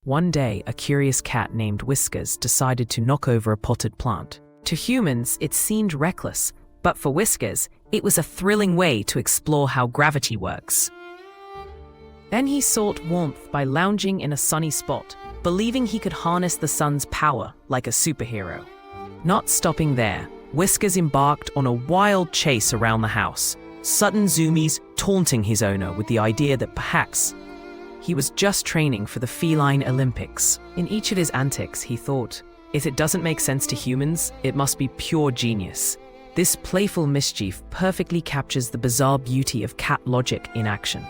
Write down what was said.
One day, a curious cat named Whiskers decided to knock over a potted plant. To humans, it seemed reckless, but for Whiskers, it was a thrilling way to explore how gravity works. Then he sought warmth by lounging in a sunny spot, believing he could harness the sun's power like a superhero. Not stopping there, Whiskers embarked on a wild chase around the house, sudden zoomies taunting his owner with the idea that perhaps he was just training for the feline Olympics. In each of his antics, he thought, if it doesn't make sense to humans, it must be pure genius. This playful mischief perfectly captures the bizarre beauty of cat logic in action.